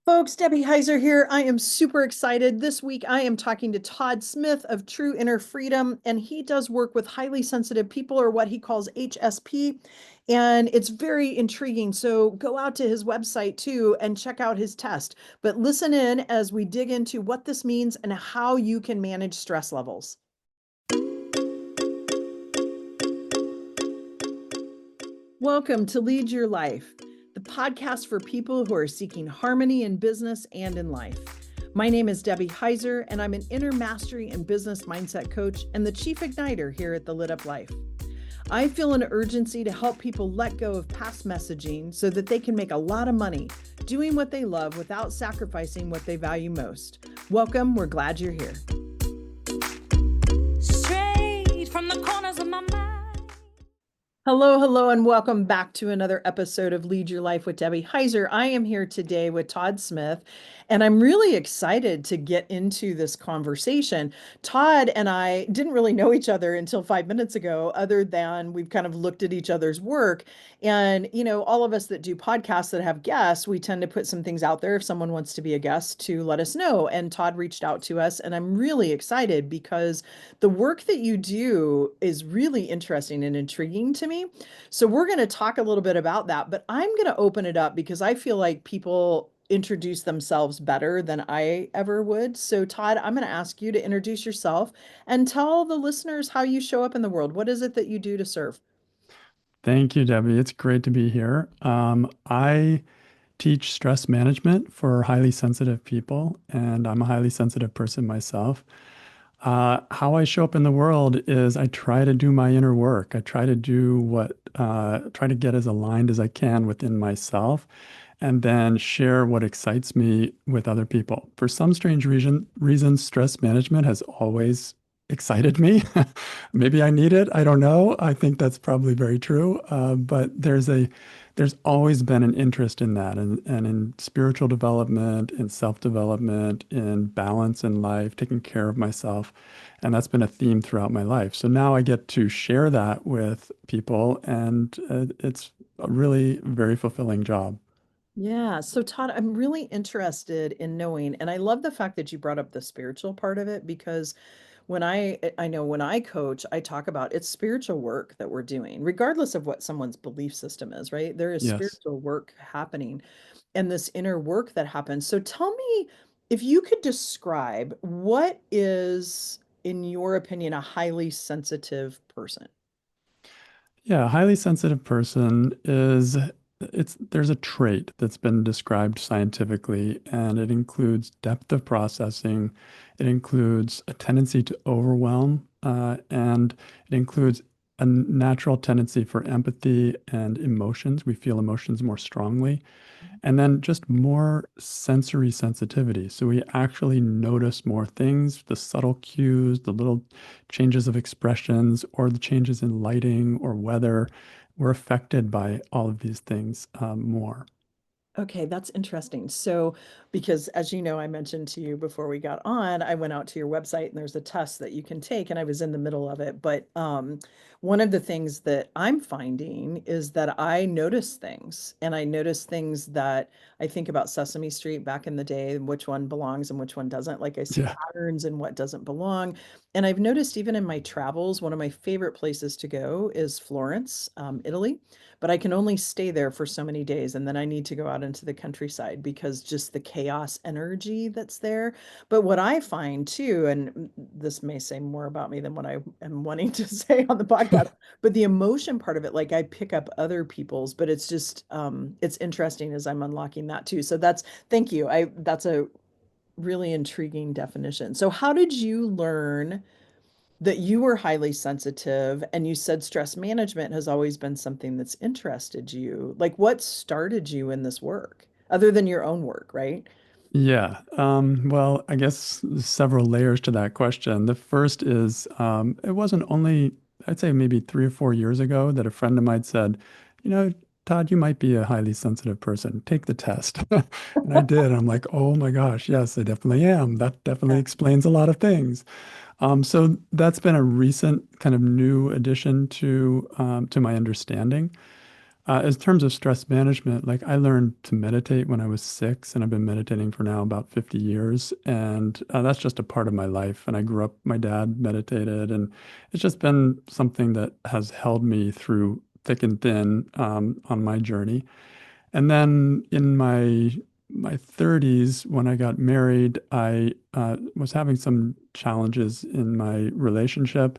Folks, Debbie Heiser here. I am super excited. This week, I am talking to Todd Smith of True Inner Freedom, and he does work with highly sensitive people, or what he calls HSP, and it's very intriguing. So go out to his website too and check out his test. But listen in as we dig into what this means and how you can manage stress levels. Welcome to Lead Your Life, the podcast for people who are seeking harmony in business and in life. My name is Debbie Heiser, and I'm an inner mastery and business mindset coach and the chief igniter here at The Lit Up Life. I feel an urgency to help people let go of past messaging so that they can make a lot of money doing what they love without sacrificing what they value most. Welcome. We're glad you're here. Straight from the corners of my mind. Hello, and welcome back to another episode of Lead Your Life with Debbie Heiser. I am here today with Todd Smith, and I'm really excited to get into this conversation. Todd and I didn't really know each other until 5 minutes ago, other than we've kind of looked at each other's work. And, all of us that do podcasts that have guests, we tend to put some things out there if someone wants to be a guest to let us know. And Todd reached out to us, and I'm really excited because the work that you do is really interesting and intriguing to me. So we're going to talk a little bit about that, but I'm going to open it up because I feel like people introduce themselves better than I ever would. So Todd, I'm going to ask you to introduce yourself and tell the listeners how you show up in the world. What is it that you do to serve? Thank you, Debbie. It's great to be here. I teach stress management for highly sensitive people, and I'm a highly sensitive person myself. How I show up in the world is I try to do my inner work. I try to do try to get as aligned as I can within myself, and then share what excites me with other people. For some strange reason, stress management has always excited me. Maybe I need it. I don't know. I think that's probably very true. But there's always been an interest in that and in spiritual development, in self-development, in balance in life, taking care of myself. And that's been a theme throughout my life. So now I get to share that with people, and it's a really very fulfilling job. Yeah. So Todd, I'm really interested in knowing, and I love the fact that you brought up the spiritual part of it because I know when I coach, I talk about it's spiritual work that we're doing, regardless of what someone's belief system is, right? There is Yes. spiritual work happening and this inner work that happens. So tell me if you could describe what is, in your opinion, a highly sensitive person. Yeah, a highly sensitive person is there's a trait that's been described scientifically, and it includes depth of processing, it includes a tendency to overwhelm, and it includes a natural tendency for empathy and emotions. We feel emotions more strongly. And then just more sensory sensitivity. So we actually notice more things, the subtle cues, the little changes of expressions, or the changes in lighting or weather. We're affected by all of these things more. Okay, that's interesting. So, because as you know, I mentioned to you before we got on, I went out to your website and there's a test that you can take, and I was in the middle of it. But one of the things that I'm finding is that I notice things, and I notice things that I think about Sesame Street back in the day, and which one belongs and which one doesn't. Like I see Yeah. patterns and what doesn't belong. And I've noticed even in my travels, one of my favorite places to go is Florence, Italy, but I can only stay there for so many days. And then I need to go out into the countryside because just the chaos energy that's there. But what I find too, and this may say more about me than what I am wanting to say on the podcast, but the emotion part of it, like I pick up other people's, but it's just, it's interesting as I'm unlocking that too. So thank you. That's a really intriguing definition. So how did you learn that you were highly sensitive, and you said stress management has always been something that's interested you? Like what started you in this work other than your own work, right? Yeah. Well, I guess several layers to that question. The first is it wasn't only, I'd say maybe 3 or 4 years ago that a friend of mine said, you know, Todd, you might be a highly sensitive person. Take the test. And I did. I'm like, oh my gosh, yes, I definitely am. That definitely Yeah. explains a lot of things. So that's been a recent kind of new addition to my understanding. In terms of stress management, like I learned to meditate when I was 6, and I've been meditating for now about 50 years. And that's just a part of my life. And I grew up, my dad meditated, and it's just been something that has held me through thick and thin on my journey. And then in my 30s, when I got married, I was having some challenges in my relationship.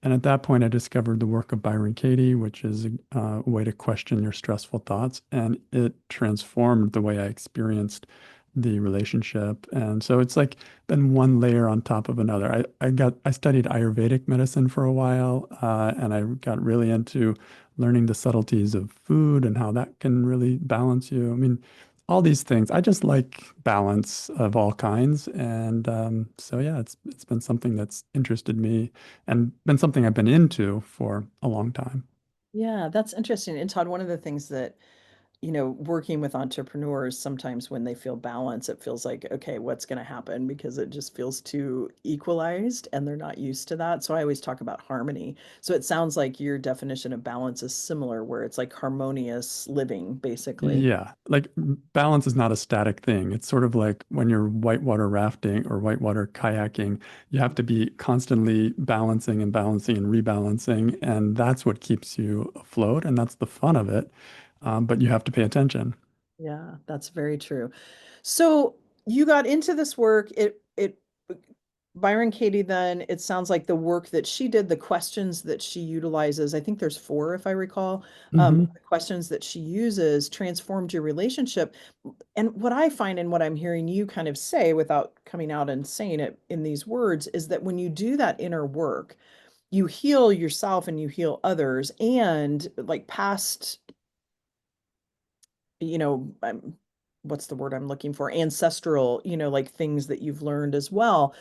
And at that point, I discovered the work of Byron Katie, which is a way to question your stressful thoughts. And it transformed the way I experienced the relationship. And so it's like been one layer on top of another. I studied Ayurvedic medicine for a while, and I got really into learning the subtleties of food and how that can really balance you. I mean, all these things. I just like balance of all kinds. And so yeah, it's been something that's interested me and been something I've been into for a long time. Yeah, that's interesting. And Todd, one of the things that, working with entrepreneurs, sometimes when they feel balance, it feels like, okay, what's going to happen? Because it just feels too equalized and they're not used to that. So I always talk about harmony. So it sounds like your definition of balance is similar, where it's like harmonious living, basically. Yeah, like balance is not a static thing. It's sort of like when you're whitewater rafting or whitewater kayaking, you have to be constantly balancing and balancing and rebalancing, and that's what keeps you afloat, and that's the fun of it. But you have to pay attention. Yeah, that's very true. So you got into this work. Byron Katie, then it sounds like the work that she did, the questions that she utilizes, I think there's four, if I recall, Hmm. the questions that she uses transformed your relationship. And what I find and what I'm hearing you kind of say without coming out and saying it in these words is that when you do that inner work, you heal yourself and you heal others and like past, what's the word I'm looking for? Ancestral, like things that you've learned as well.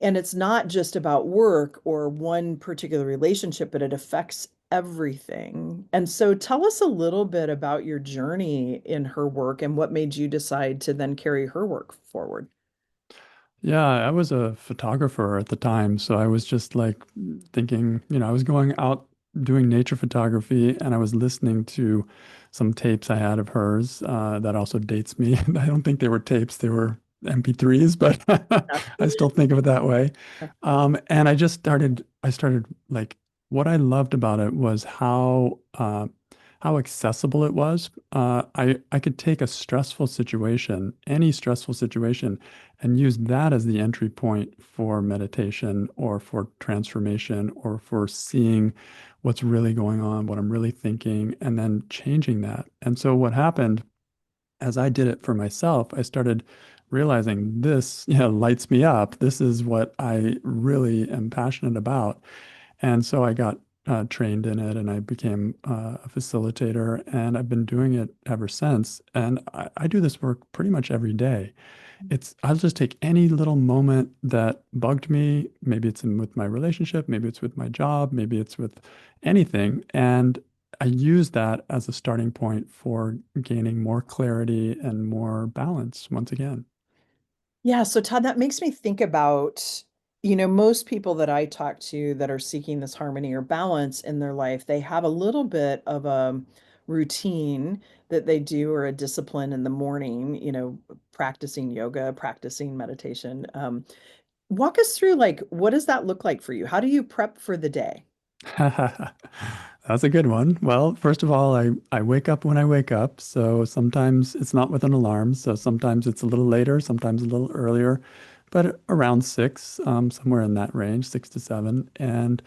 And it's not just about work or one particular relationship, but it affects everything. And so tell us a little bit about your journey in her work and what made you decide to then carry her work forward. Yeah, I was a photographer at the time, so I was just like thinking, I was going out doing nature photography and I was listening to some tapes I had of hers that also dates me. I don't think they were tapes, they were MP3s, but I still think of it that way. And I started like, what I loved about it was how accessible it was. I could take a stressful situation, any stressful situation, and use that as the entry point for meditation or for transformation or for seeing what's really going on, what I'm really thinking, and then changing that. And so what happened as I did it for myself, I started realizing this, lights me up. This is what I really am passionate about. And so I got trained in it and I became a facilitator and I've been doing it ever since. And I do this work pretty much every day. I'll just take any little moment that bugged me. Maybe it's with my relationship, maybe it's with my job, maybe it's with anything. And I use that as a starting point for gaining more clarity and more balance once again. Yeah, so Todd, that makes me think about, most people that I talk to that are seeking this harmony or balance in their life, they have a little bit of a routine that they do or a discipline in the morning, practicing yoga, practicing meditation. Walk us through like, what does that look like for you? How do you prep for the day? That's a good one. Well, first of all, I wake up when I wake up. So sometimes it's not with an alarm. So sometimes it's a little later, sometimes a little earlier, but around 6, somewhere in that range, 6 to 7. And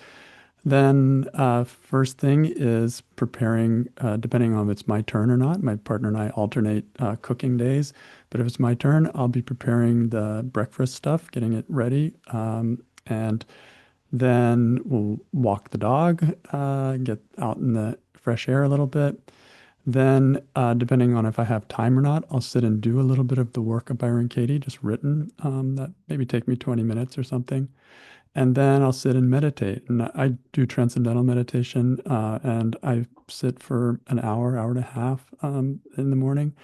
then first thing is preparing, depending on if it's my turn or not. My partner and I alternate cooking days. But if it's my turn, I'll be preparing the breakfast stuff, getting it ready. And then we'll walk the dog, get out in the fresh air a little bit. Then, depending on if I have time or not, I'll sit and do a little bit of the work of Byron Katie, just written. That maybe take me 20 minutes or something. And then I'll sit and meditate. And I do transcendental meditation, and I sit for an hour, hour and a half in the morning.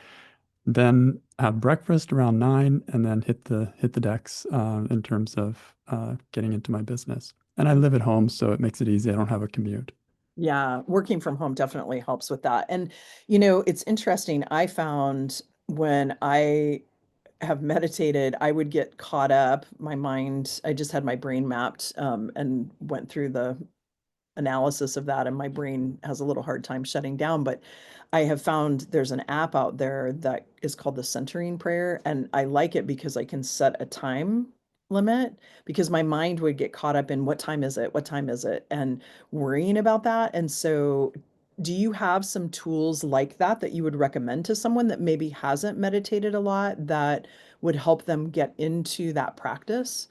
Then have breakfast around 9, and then hit the decks in terms of getting into my business. And I live at home, so it makes it easy. I don't have a commute. Yeah, working from home definitely helps with that. And, it's interesting. I found when I have meditated, I would get caught up. My mind, I just had my brain mapped and went through the analysis of that, and my brain has a little hard time shutting down. But I have found there's an app out there that is called the centering prayer, and I like it because I can set a time limit, because my mind would get caught up in what time is it, what time is it, and worrying about that. And so do you have some tools like that that you would recommend to someone that maybe hasn't meditated a lot, that would help them get into that practice?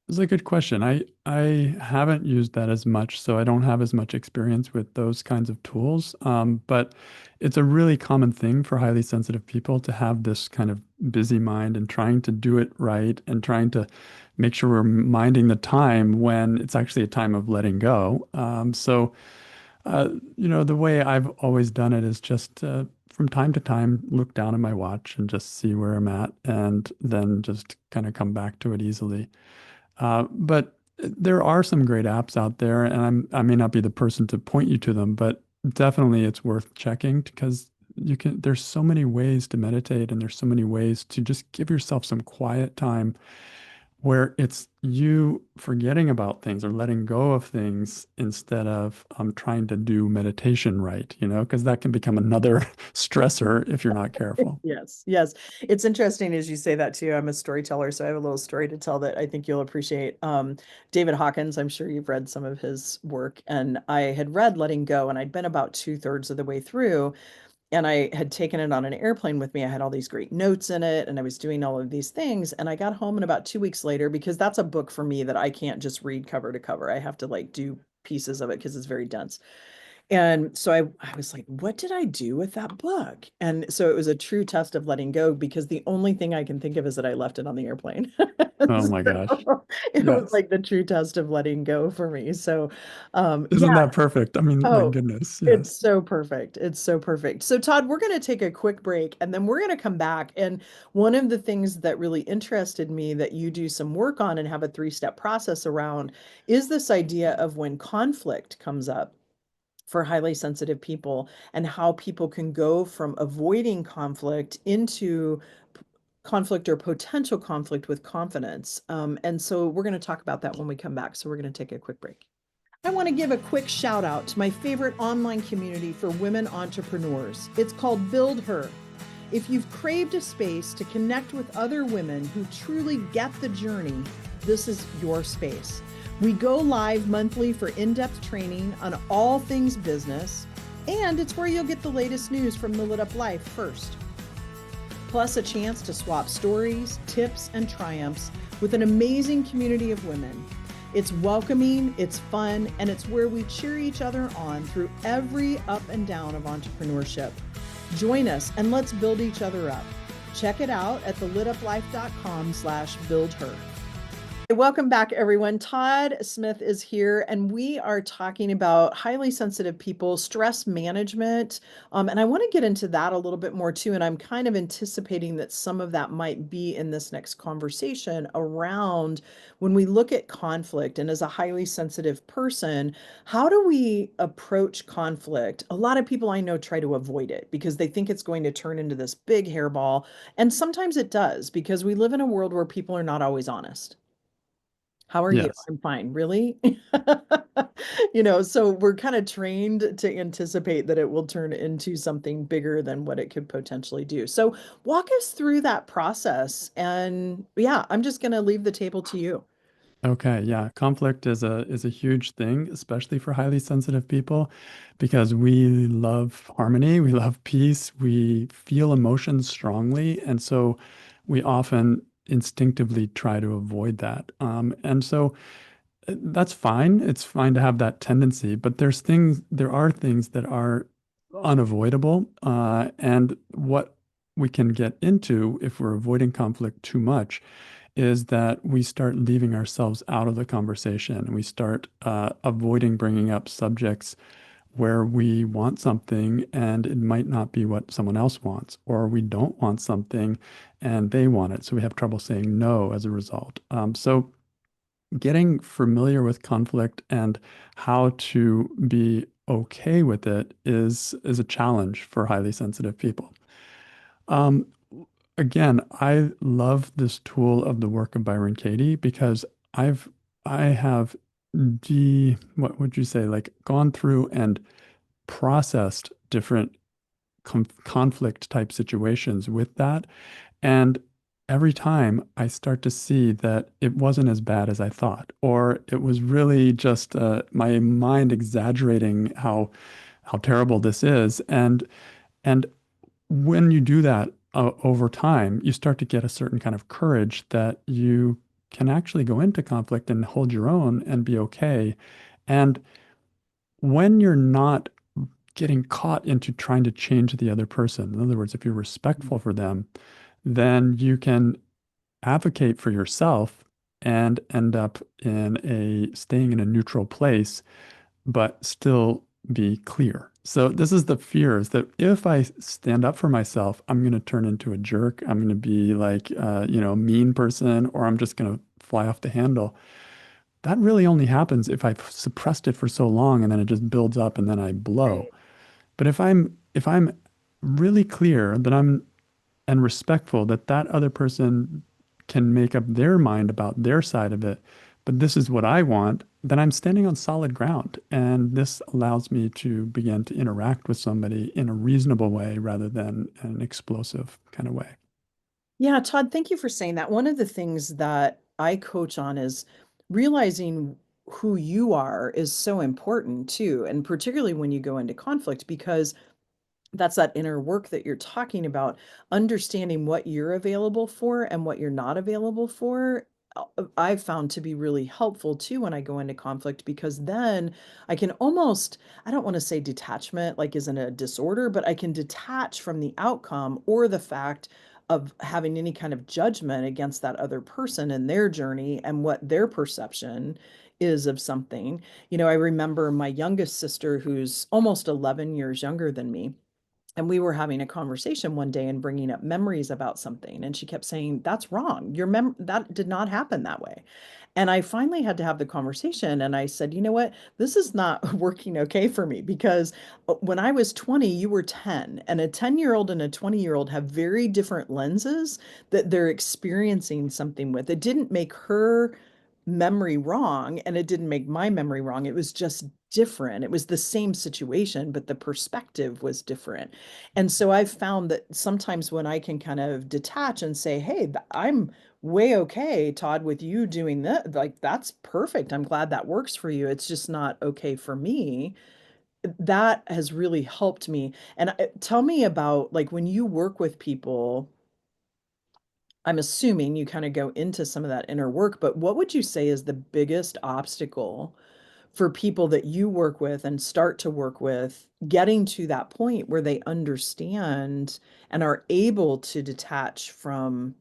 It's a good question. I haven't used that as much, so I don't have as much experience with those kinds of tools. But it's a really common thing for highly sensitive people to have this kind of busy mind and trying to do it right and trying to make sure we're minding the time when it's actually a time of letting go. The way I've always done it is just from time to time look down at my watch and just see where I'm at, and then just kind of come back to it easily. But there are some great apps out there, and I may not be the person to point you to them, but definitely it's worth checking because there's so many ways to meditate, and there's so many ways to just give yourself some quiet time where it's you forgetting about things or letting go of things instead of trying to do meditation right, because that can become another stressor if you're not careful. Yes, yes. It's interesting as you say that too. I'm a storyteller, so I have a little story to tell that I think you'll appreciate. David Hawkins, I'm sure you've read some of his work, and I had read Letting Go, and I'd been about two-thirds of the way through, and I had taken it on an airplane with me. I had all these great notes in it, and I was doing all of these things. And I got home, and about 2 weeks later, because that's a book for me that I can't just read cover to cover. I have to like do pieces of it because it's very dense. And so I was like, what did I do with that book? And so it was a true test of letting go, because the only thing I can think of is that I left it on the airplane. Oh my gosh. So it was Yes. like the true test of letting go for me. So yeah. Isn't that perfect? I mean, my Oh, goodness. it's Yes. so perfect. It's so perfect. So Todd, we're going to take a quick break, and then we're going to come back. And one of the things that really interested me that you do some work on and have a three-step process around is this idea of when conflict comes up for highly sensitive people, and how people can go from avoiding conflict into conflict or potential conflict with confidence. And so we're going to talk about that when we come back. So we're going to take a quick break. I want to give a quick shout out to my favorite online community for women entrepreneurs. It's called Build Her. If you've craved a space to connect with other women who truly get the journey, this is your space. We go live monthly for in-depth training on all things business, and it's where you'll get the latest news from the Lit Up Life first. Plus a chance to swap stories, tips, and triumphs with an amazing community of women. It's welcoming, it's fun, and it's where we cheer each other on through every up and down of entrepreneurship. Join us and let's build each other up. Check it out at thelituplife.com/buildher. Welcome back, everyone. Todd Smith is here, and we are talking about highly sensitive people, stress management. And I want to get into that a little bit more too. And I'm kind of anticipating that some of that might be in this next conversation around when we look at conflict. And as a highly sensitive person, how do we approach conflict? A lot of people I know try to avoid it because they think it's going to turn into this big hairball. And sometimes it does, because we live in a world where people are not always honest. How are you? Yes. I'm fine. Really? So we're kind of trained to anticipate that it will turn into something bigger than what it could potentially do. So walk us through that process. And yeah, I'm just going to leave the table to you. Okay, yeah. Conflict is a huge thing, especially for highly sensitive people, because we love harmony, we love peace, we feel emotions strongly, and so we often instinctively try to avoid that. And so that's fine. It's fine to have that tendency, but there are things that are unavoidable, and what we can get into if we're avoiding conflict too much is that we start leaving ourselves out of the conversation. We start avoiding bringing up subjects where we want something and it might not be what someone else wants, or we don't want something and they want it. So we have trouble saying no as a result. So getting familiar with conflict and how to be okay with it is a challenge for highly sensitive people. Um, Again, I love this tool of the work of Byron Katie because I've I have what would you say, like gone through and processed different conflict type situations with that. And every time I start to see that it wasn't as bad as I thought, or it was really just my mind exaggerating how terrible this is. And when you do that over time, you start to get a certain kind of courage that you can actually go into conflict and hold your own and be okay. And when you're not getting caught into trying to change the other person, in other words, if you're respectful for them, then you can advocate for yourself and end up in a staying in a neutral place, but still be clear. So this is the fear is that if I stand up for myself, I'm going to turn into a jerk. I'm going to be like, a mean person, or I'm just going to fly off the handle. That really only happens if I've suppressed it for so long and then it just builds up and then I blow. Right. But if I'm really clear that I'm and respectful that that other person can make up their mind about their side of it, but this is what I want, then I'm standing on solid ground. And this allows me to begin to interact with somebody in a reasonable way rather than an explosive kind of way. Yeah, Todd, thank you for saying that. One of the things that I coach on is realizing who you are is so important too, and particularly when you go into conflict, because that's that inner work that you're talking about, understanding what you're available for and what you're not available for. I've found to be really helpful too when I go into conflict, because then I can almost, I don't want to say detachment like isn't a disorder, but I can detach from the outcome or the fact of having any kind of judgment against that other person and their journey and what their perception is of something. I remember my youngest sister, who's almost 11 years younger than me, and we were having a conversation one day and bringing up memories about something. And she kept saying, "That's wrong. That did not happen that way." And I finally had to have the conversation. And I said, "You know what? This is not working okay for me, because when I was 20, you were 10. And a 10-year-old and a 20-year-old have very different lenses that they're experiencing something with. It didn't make her memory wrong, and it didn't make my memory wrong. It was just different. It was the same situation, but the perspective was different. And so I've found that sometimes when I can kind of detach and say, "Hey, I'm way okay, Todd, with you doing that. Like, that's perfect. I'm glad that works for you. It's just not okay for me." That has really helped me. And tell me about, like, when you work with people, I'm assuming you kind of go into some of that inner work, but what would you say is the biggest obstacle for people that you work with and start to work with getting to that point where they understand and are able to detach from,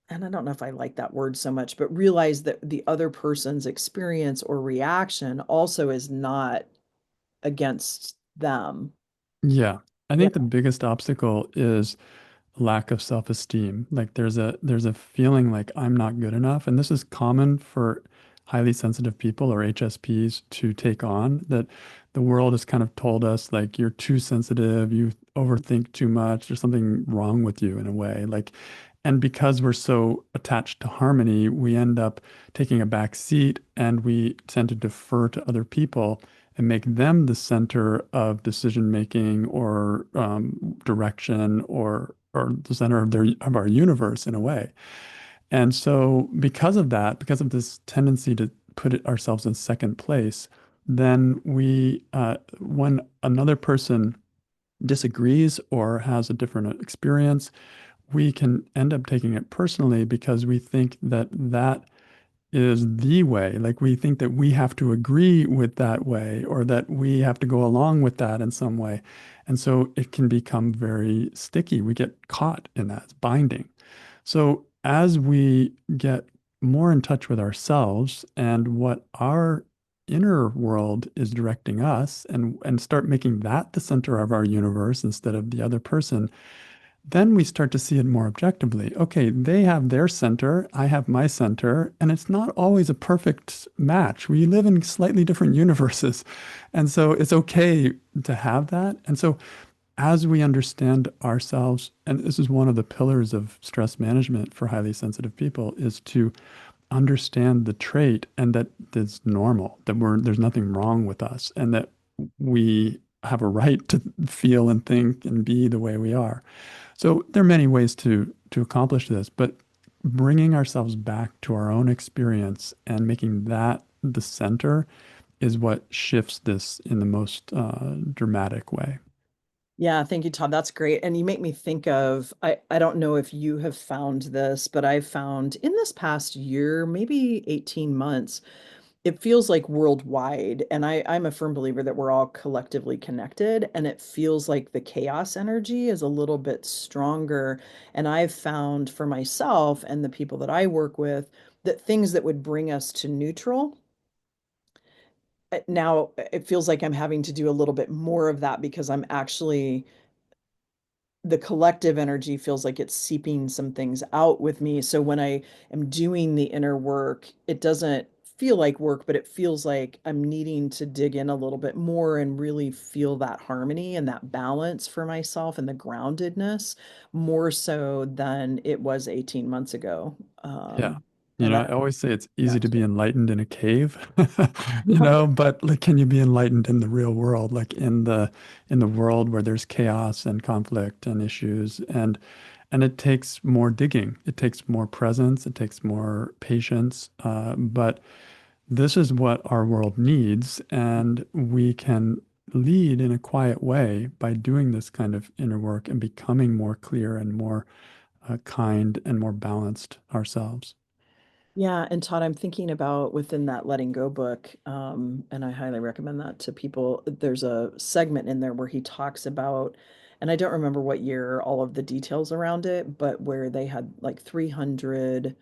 and I don't know if I like that word so much, but realize that the other person's experience or reaction also is not against them. Yeah. I Yeah. think the biggest obstacle is lack of self-esteem. Like there's a feeling like I'm not good enough, and this is common for highly sensitive people or HSPs to take on, that the world has kind of told us like you're too sensitive, you overthink too much, there's something wrong with you in a way. Like, and because we're so attached to harmony, we end up taking a back seat and we tend to defer to other people and make them the center of decision making or direction or the center of our universe in a way. And so because of that, because of this tendency to put ourselves in second place, then when another person disagrees or has a different experience, we can end up taking it personally because we think that that is the way. Like we think that we have to agree with that way or that we have to go along with that in some way. And so it can become very sticky. We get caught in that. It's binding. So as we get more in touch with ourselves and what our inner world is directing us and start making that the center of our universe instead of the other person, then we start to see it more objectively. Okay, they have their center, I have my center, and it's not always a perfect match. We live in slightly different universes. And so it's okay to have that. And so as we understand ourselves, and this is one of the pillars of stress management for highly sensitive people, is to understand the trait and that it's normal, that there's nothing wrong with us, and that we have a right to feel and think and be the way we are. So there are many ways to accomplish this, but bringing ourselves back to our own experience and making that the center is what shifts this in the most dramatic way. Yeah, thank you, Todd. That's great. And you make me think of, I don't know if you have found this, but I've found in this past year, maybe 18 months, it feels like worldwide. And I'm a firm believer that we're all collectively connected. And it feels like the chaos energy is a little bit stronger. And I've found for myself and the people that I work with that things that would bring us to neutral now it feels like I'm having to do a little bit more of that because I'm actually the collective energy feels like it's seeping some things out with me. So when I am doing the inner work, it doesn't feel like work, but it feels like I'm needing to dig in a little bit more and really feel that harmony and that balance for myself and the groundedness more so than it was 18 months ago. Yeah. And I always say it's easy to that's be enlightened in a cave, yeah. but like, can you be enlightened in the real world, like in the world where there's chaos and conflict and issues, and it takes more digging, it takes more presence, it takes more patience, but this is what our world needs, and we can lead in a quiet way by doing this kind of inner work and becoming more clear and more kind and more balanced ourselves. Yeah, and Todd, I'm thinking about within that Letting Go book, and I highly recommend that to people. There's a segment in there where he talks about, and I don't remember what year, all of the details around it, but where they had like 300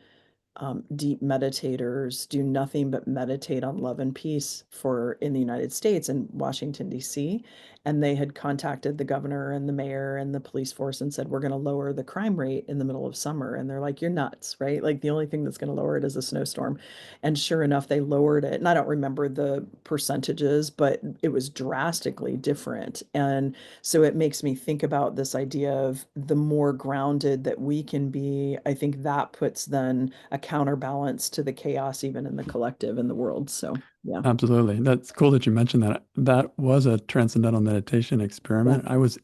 deep meditators do nothing but meditate on love and peace for in the United States and Washington, D.C. And they had contacted the governor and the mayor and the police force and said, we're going to lower the crime rate in the middle of summer. And they're like, you're nuts, right? Like the only thing that's going to lower it is a snowstorm. And sure enough, they lowered it. And I don't remember the percentages, but it was drastically different. And so it makes me think about this idea of the more grounded that we can be. I think that puts then a counterbalance to the chaos, even in the collective in the world. So, yeah. Absolutely. That's cool that you mentioned that. That was a transcendental meditation Yeah. experiment. I was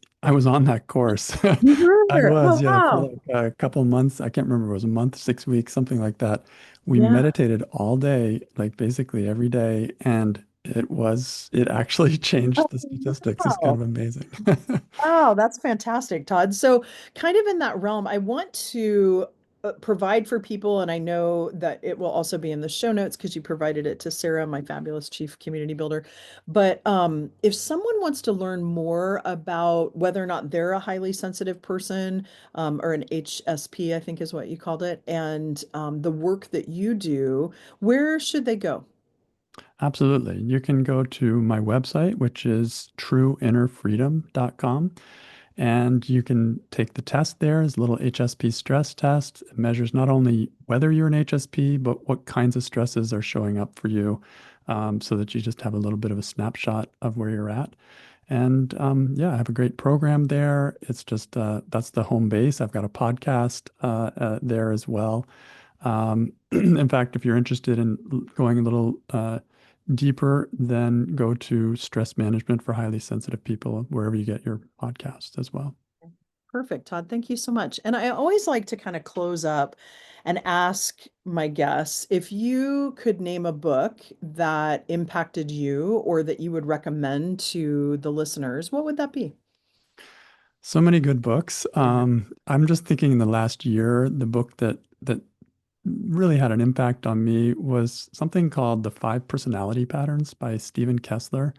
on that course. You I were. Oh, was, yeah, for wow. like a couple months. I can't remember, it was a month, 6 weeks, something like that. We Yeah. meditated all day, like basically every day, and it actually Oh, changed the statistics. It's kind wow. of amazing. Wow, that's fantastic, Todd. So, kind of in that realm, I want to provide for people, and I know that it will also be in the show notes because you provided it to Sarah, my fabulous chief community builder. But if someone wants to learn more about whether or not they're a highly sensitive person, or an HSP, I think is what you called it, and the work that you do, where should they go? Absolutely. You can go to my website, which is trueinnerfreedom.com. And you can take the test there. It's a little HSP stress test. It measures not only whether you're an HSP, but what kinds of stresses are showing up for you, so that you just have a little bit of a snapshot of where you're at. And yeah, I have a great program there. It's just that's the home base. I've got a podcast there as well. In fact, if you're interested in going a little deeper, then go to stress management for highly sensitive people, wherever you get your podcasts as well. Perfect, Todd. Thank you so much. And I always like to kind of close up and ask my guests if you could name a book that impacted you or that you would recommend to the listeners, what would that be? So many good books. Yeah. I'm just thinking in the last year, the book that really had an impact on me was something called The Five Personality Patterns by Stephen Kessler.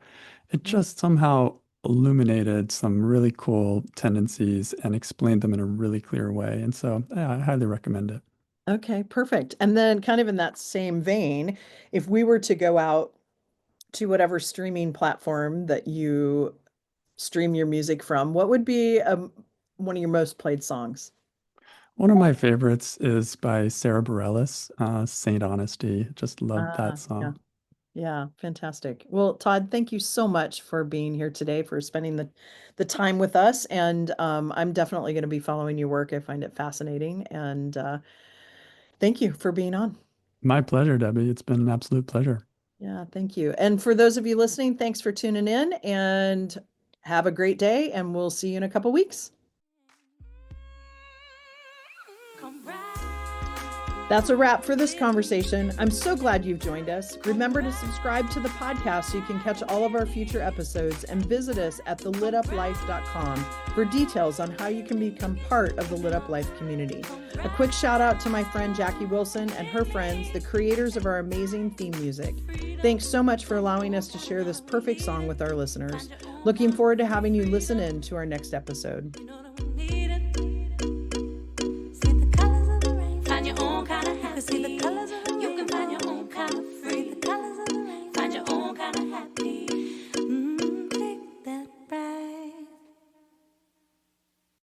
It just somehow illuminated some really cool tendencies and explained them in a really clear way. And so, yeah, I highly recommend it. Okay, perfect. And then, kind of in that same vein, if we were to go out to whatever streaming platform that you stream your music from, what would be one of your most played songs? One of my favorites is by Sarah Bareilles, Saint Honesty. Just love that Yeah. song. Yeah, fantastic. Well, Todd, thank you so much for being here today, for spending the time with us. And I'm definitely going to be following your work. I find it fascinating. And thank you for being on. My pleasure, Debbie. It's been an absolute pleasure. Yeah, thank you. And for those of you listening, thanks for tuning in and have a great day. And we'll see you in a couple weeks. That's a wrap for this conversation. I'm so glad you've joined us. Remember to subscribe to the podcast so you can catch all of our future episodes, and visit us at thelituplife.com for details on how you can become part of the Lit Up Life community. A quick shout out to my friend Jackie Wilson and her friends, the creators of our amazing theme music. Thanks so much for allowing us to share this perfect song with our listeners. Looking forward to having you listen in to our next episode.